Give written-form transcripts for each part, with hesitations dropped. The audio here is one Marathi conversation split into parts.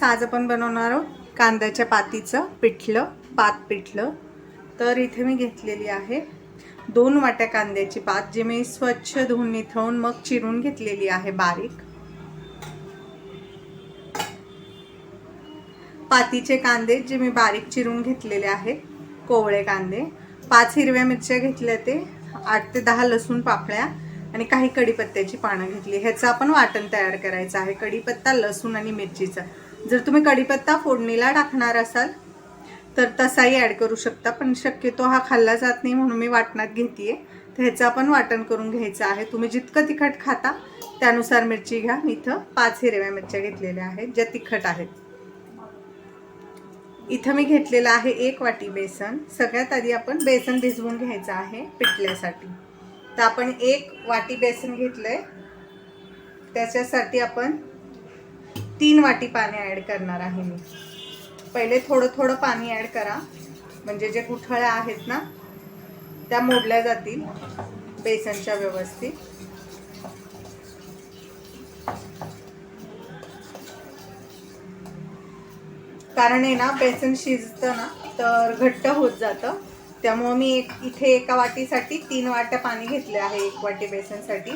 आज आपण बनवणार आहोत कांद्याच्या पातीचं पिठलं, पात पिठलं। तर इथे मी घेतलेली आहे 2 वाट्या कांद्याची पात, जी मी स्वच्छ धुवून निथळून मग चिरून घेतलेली आहे बारीक। पातीचे कांदे जे मी बारीक चिरून घेतलेले आहेत, कोवळे कांदे, 5 हिरव्या मिरच्या घेतल्या, ते 8 ते 10 लसूण पाकळ्या आणि काही कढीपत्त्याची पानं घेतली। ह्याचं आपण वाटण तयार करायचं आहे, कढीपत्ता, लसूण आणि मिरचीचं। जर तुम्ही कढीपत्ता फोडणीला टाकणार असाल तर तसाही ॲड करू शकता, पण शक्यतो हा खाल्ला जात नाही म्हणून मी वाटणात घेतेय। तर ह्याचं आपण वाटण करून घ्यायचं आहे। तुम्ही जितकं तिखट खाता त्यानुसार मिरची घ्या। मी इथं 5 हिरव्या मिरच्या घेतलेल्या आहेत, ज्या तिखट आहेत। इथं मी घेतलेलं आहे 1 वाटी बेसन। सगळ्यात आधी आपण बेसन भिजवून घ्यायचं आहे पिठल्यासाठी। तर आपण 1 वाटी बेसन घेतलंय, त्याच्यासाठी आपण 3 वाटी पाणी ॲड करणार आहे मी। पहिले थोडं थोडं पाणी ॲड करा, म्हणजे जे गुठळ्या आहेत ना त्या मोडल्या जातील बेसनच्या व्यवस्थित। कारण आहे ना, बेसन शिजतं ना तर घट्ट होत जातं, त्यामुळे मी इथे एका वाटीसाठी 3 वाट्या पाणी घेतले आहे 1 वाटी बेसनसाठी।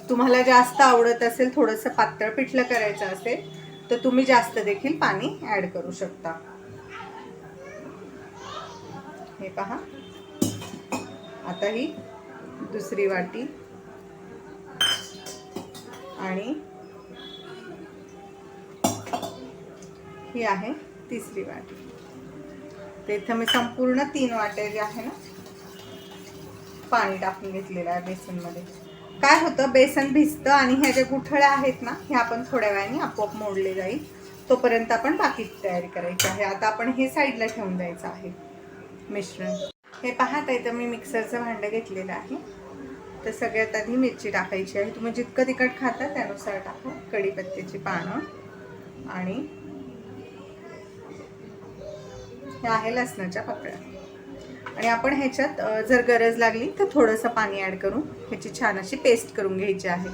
तुम्हाला जास्त आवडत असेल, थोडंसं पातळ पिठलं करायचं असेल तर तुम्ही जास्त देखील पाणी ॲड करू शकता। हे पहा, आता ही दुसरी वाटी आणि ही आहे तिसरी वाटी। तर इथं मी संपूर्ण 3 वाट्या जे आहे ना पाणी टाकून घेतलेलं आहे बेसनमध्ये। काय होतं, बेसन भिजतं आणि ह्या ज्या गुठळ्या आहेत ना ह्या आपण थोड्या वेळाने आपोआप मोडले जाईल, तोपर्यंत आपण बाकीची तयारी करायची आहे। आता आपण हे साईडला ठेवून द्यायचं आहे मिश्रण। हे पहा, इथं मी मिक्सरचं भांडं घेतलेलं आहे। तर सगळ्यात आधी मिरची टाकायची आहे, तुम्ही जितकं तिखट खाता त्यानुसार टाका। कढीपत्त्याची पानं आणि हे आहे लसणाच्या पाकळ्या। आणि आपण ह्याच्यात जर गरज लागली तर थोडंसं पाणी ॲड करून ह्याची छान अशी पेस्ट करून घ्यायची आहे।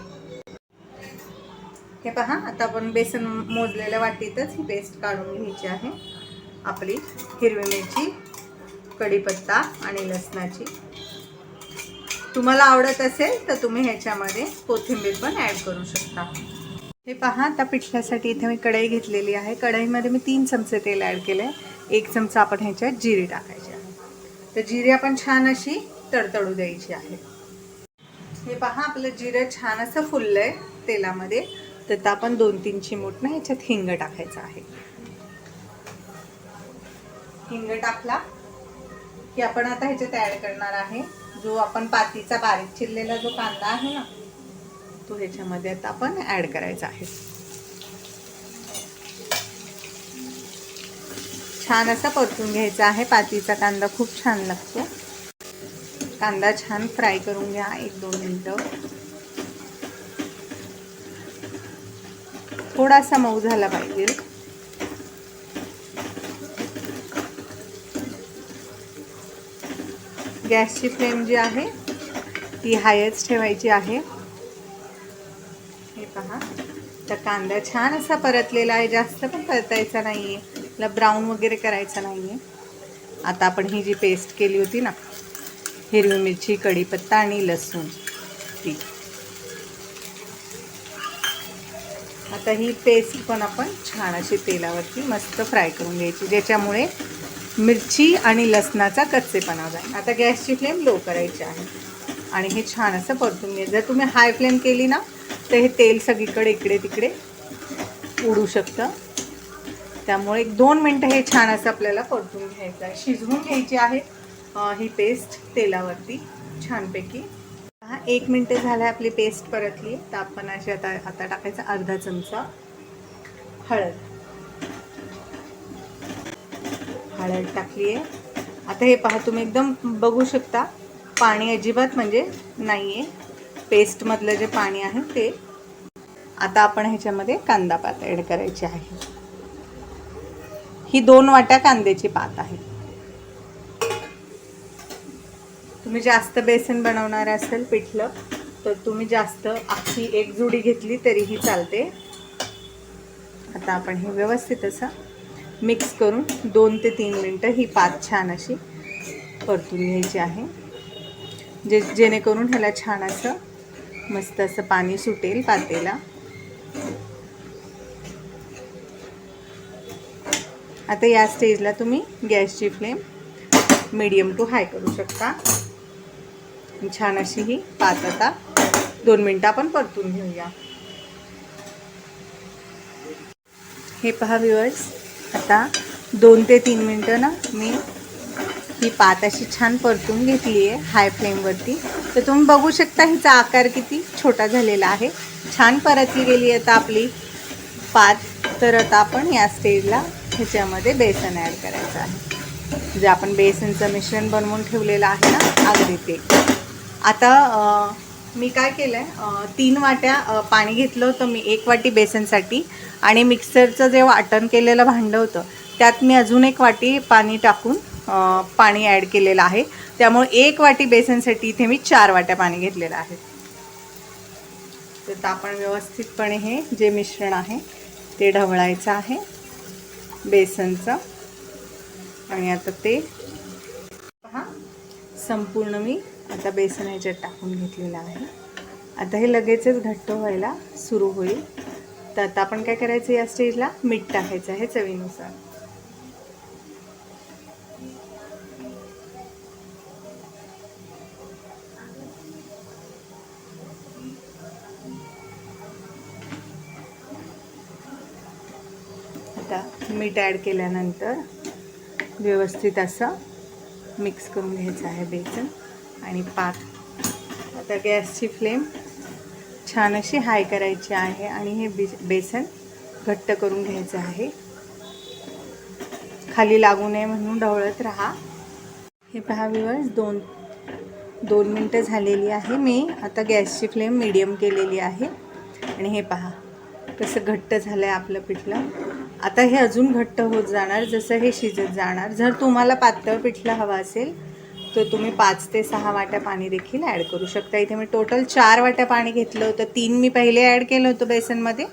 हे पहा, आता आपण बेसन मोजलेल्या वाटीतच ही पेस्ट काढून घ्यायची आहे। आपली हिरवी मिरची, कढीपत्ता आणि लसणाची। तुम्हाला आवडत असेल तर तुम्ही ह्याच्यामध्ये कोथिंबीर पण ॲड करू शकता। हे पहा, आता पिठल्यासाठी इथे मी कढई घेतलेली आहे। कढईमध्ये मी 3 चमचे तेल ॲड केले। 1 चमचा आपण ह्याच्यात जिरे टाकायचे आहे। तर जिरे आपण छान अशी तडतडू द्यायची आहे। हे पहा, आपलं जिरं छान असं फुललंय तेलामध्ये। तर आपण 2-3 चिमूट ना ह्याच्यात हिंग टाकायचं आहे। हिंग टाकला की आपण आता ह्याच्यात ॲड करणार आहे जो आपण पातीचा बारीक चिरलेला जो कांदा आहे ना तो ह्याच्यामध्ये आता आपण ॲड करायचा आहे। छान असा परतून घ्यायचा आहे। पातीचा कांदा खूप छान लागतो। कांदा छान फ्राय करून घ्या 1-2 मिनिटं। थोडासा मऊ झाला पाहिजे। गॅसची फ्लेम जी आहे ती हायच ठेवायची आहे। हे पहा, तर कांदा छान असा परतलेला आहे, जास्त पण परतायचा नाहीये, त्याला ब्राऊन वगैरे करायचा नाहीये। आता आपण ही जी पेस्ट केली होती ना हिरवी मिरची, कढीपत्ता आणि लसूण, ती आता ही पेस्ट पण आपण छान अशी तेलावरती मस्त फ्राय करून घ्यायची, ज्याच्यामुळे मिरची आणि लसणाचा कच्चेपणा जाईल। आता गॅसची फ्लेम लो करायची आहे आणि हे छान असं परतून घ्यायचं। जर तुम्ही हाय फ्लेम केली ना तर हे तेल सगळीकडे इकडे तिकडे उडू शकतं, त्यामुळे 1-2 मिनटं हे छान असं आपल्याला परतून घ्यायचं आहे, शिजवून घ्यायची आहे ही पेस्ट तेलावरती छानपैकी। 1 मिनिट झालं आपली पेस्ट परतली। तर आपण अशी आता टाकायचा अर्धा चमचा हळद टाकली आहे। आता हे पहा, तुम्ही एकदम बघू शकता पाणी अजिबात म्हणजे नाही आहे, पेस्टमधलं जे पाणी आहे ते। आता आपण ह्याच्यामध्ये कांदा पात ॲड करायची आहे। ही 2 वाट्या कांद्याची पात आहे। तुम्ही जास्त बेसन बनवणार असेल पिठलं तर तुम्ही जास्त अख्खी 1 जुडी घेतली तरीही चालते। आता आता आपण हे व्यवस्थित असं मिक्स करून 2 ते 3 मिनटं ही पात छान अशी परतून घ्यायची आहे, जेणेकरून ह्याला छान असं मस्त असं पाणी सुटेल पातेला. आता या स्टेजला तुम्ही गॅसची फ्लेम मीडियम टू हाय करू शकता. छान अशी ही पात आता 2 मिनटं आपण परतून घेऊया. हे पहा व्ह्यूअर्स, आता 2 ते 3 मिनटं ना मी ही पात अशी छान परतून घेतली आहे हाय फ्लेमवरती. तर तुम्ही बघू शकता हिचा आकार किती छोटा झालेला आहे. छान परतली गेली आता आपली पात. तर आता आपण या स्टेजला ह्याच्यामध्ये बेसन ॲड करायचं आहे, जे आपण बेसनचं मिश्रण बनवून ठेवलेलं आहे ना, अगदी ते. आता मी काय केलं आहे, 3 वाट्या पाणी घेतलं होतं मी 1 वाटी बेसनसाठी. आणि मिक्सरचं जे वाटण केलेलं भांडं होतं त्यात मी अजून 1 वाटी पाणी टाकून पाणी ॲड केलेलं आहे. त्यामुळे 1 वाटी बेसनसाठी इथे मी 4 वाट्या पाणी घेतलेलं आहे. तर आपण व्यवस्थितपणे हे जे मिश्रण आहे ते ढवळायचं आहे बेसनचं. आणि आता ते पहा संपूर्ण मी आता बेसन ह्याच्यात टाकून घेतलेलं आहे. आता हे लगेचच घट्ट व्हायला सुरू होईल. तर आता आपण काय करायचं, या स्टेजला मीठ टाकायचं आहे चवीनुसार. आता मीठ ॲड केल्यानंतर व्यवस्थित असं मिक्स करून घ्यायचं आहे बेसन आणि पात. आता गॅसची फ्लेम छान अशी हाय करायची आहे आणि हे बेसन घट्ट करून घ्यायचं आहे. खाली लागू नये म्हणून ढवळत राहा. हे पहा व्ह्यूअर्स, 2 मिनटं झालेली आहे. मी आता गॅसची फ्लेम मीडियम केलेली आहे. आणि हे पहा कसं घट्ट झालं आहे आपलं पिठलं. आता हे अजून घट्ट होत जाणार जसं हे शिजत जाणार. जर तुम्हाला पातळ पिठलं हवं असेल तर तुम्ही 5 ते 6 वाट्या पाणी देखील ॲड करू शकता. इथे मी टोटल 4 वाट्या पाणी घेतलं होतं. 3 मी पहिले ॲड केलं होतं बेसनमध्ये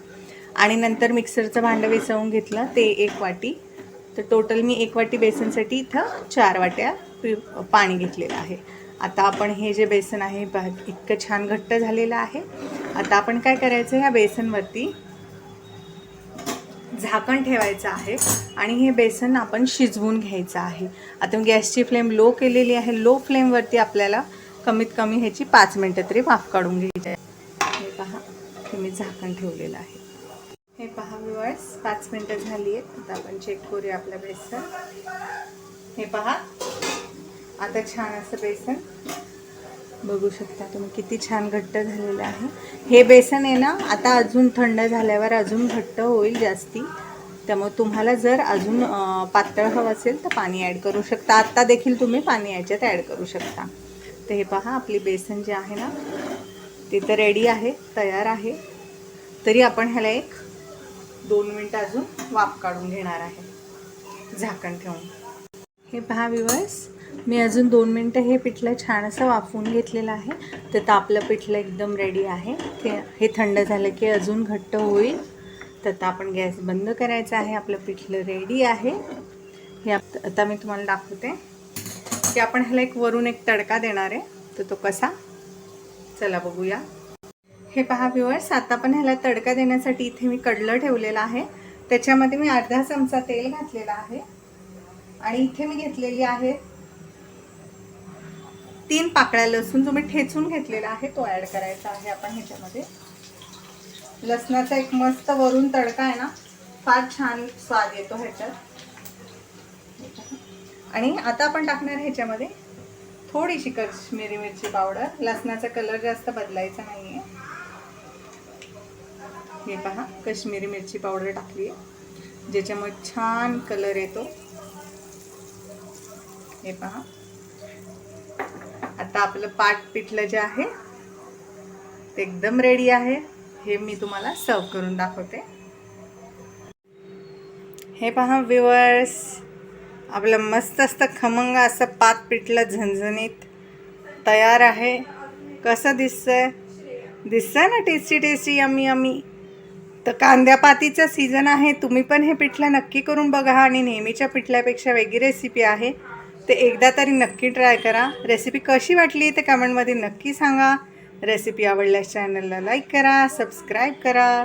आणि नंतर मिक्सरचं भांडं विसळून घेतलं ते 1 वाटी. तर टोटल मी 1 वाटी बेसनसाठी इथं 4 वाट्या पाणी घेतलेलं आहे. आता आपण हे जे बेसन आहे इतकं छान घट्ट झालेलं आहे. आता आपण काय करायचं, ह्या बेसनवरती झाकण ठेवायचं आहे आणि हे बेसन आपण शिजवून घ्यायचं आहे. आता मी गॅसची फ्लेम लो केलेली आहे. लो फ्लेमवरती आपल्याला कमीत कमी ह्याची 5 मिनटं तरी वाफ काढून घ्यायची आहे. हे पहा, हे मी झाकण ठेवलेलं आहे. हे पहा व्ह्यूअर्स, 5 मिनटं झाली आहेत. आता आपण चेक करूया आपलं बेसन. हे पहा, आता छान असं बेसन बघू शकता तुम्ही किती छान घट्ट झालेलं आहे. हे बेसन आहे ना, आता अजून थंड झाल्यावर अजून घट्ट होईल जास्ती. त्यामुळे तुम्हाला जर अजून पातळ हवं असेल तर पाणी ॲड करू शकता. आत्ता देखील तुम्ही पाणी याच्यात ॲड करू शकता. तर हे पहा, आपली बेसन जे आहे ना ते तर रेडी आहे, तयार आहे. तरी आपण ह्याला 2 मिनटं अजून वाफ काढून घेणार आहे झाकण ठेवून. हे पहा व्ह्यूअर्स, मी अजून 2 मिनटं हे पिठलं छान असं वाफवून घेतलेलं आहे. तर आपलं पिठलं एकदम रेडी आहे. हे थंड झालं की अजून घट्ट होईल. तर आपण गॅस बंद करायचा आहे. आपलं पिठलं रेडी आहे. हे आता मी तुम्हाला दाखवते की आपण ह्याला वरून एक तडका देणार आहे. तर तो कसा, चला बघूया. हे पहा व्ह्यूअर्स, आता आपण ह्याला तडका देण्यासाठी इथे मी कडलं ठेवलेलं आहे. त्याच्यामध्ये मी अर्धा चमचा तेल घातलेला आहे आणि इथे मी घेतलेली आहे 3 पाकळ्या लसूण, जो मी ठेचून घेतलेला आहे तो ॲड करायचा आहे आपण ह्याच्यामध्ये. लसणाचा एक मस्त वरून तडका आहे ना, फार छान स्वाद येतो ह्याच्यात. आणि आता आपण टाकणार ह्याच्यामध्ये थोडीशी काश्मीरी मिरची पावडर. लसणाचा कलर जास्त बदलायचा नाही आहे. हे पहा, काश्मीरी मिरची पावडर टाकली आहे ज्याच्यामुळे छान कलर येतो. हे पहा, आता आपलं पाट पिठलं जे आहे ते एकदम रेडी आहे. हे मी तुम्हाला सर्व करून दाखवते. हे पहा व्ह्यूअर्स, आपलं मस्त असतं खमंग असं पात पिठलं झणझणीत तयार आहे. कसं दिसतंय ना, टेस्टी टेस्टी, यम्मी यम्मी. तर कांद्यापातीचा सीझन आहे. तुम्ही पण हे पिठलं नक्की करून बघा आणि नेहमीच्या पिठल्यापेक्षा वेगळी रेसिपी आहे, ते एकदा तरी नक्की ट्राय करा. रेसिपी कशी वाटली ते कमेंटमध्ये नक्की सांगा. रेसिपी आवडल्यास चॅनलला लाईक करा, सबस्क्राईब करा.